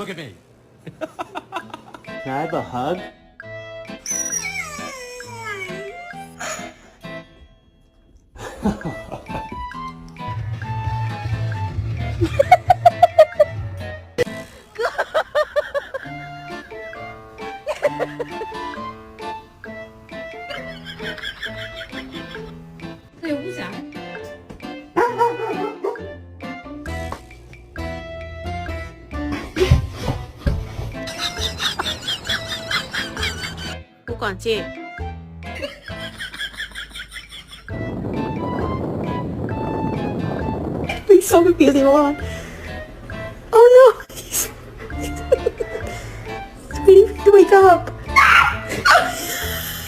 Look at me. Can I have a hug?他又不想。不管接。We saw the beauty one. Oh no! He's waiting for you to wake up.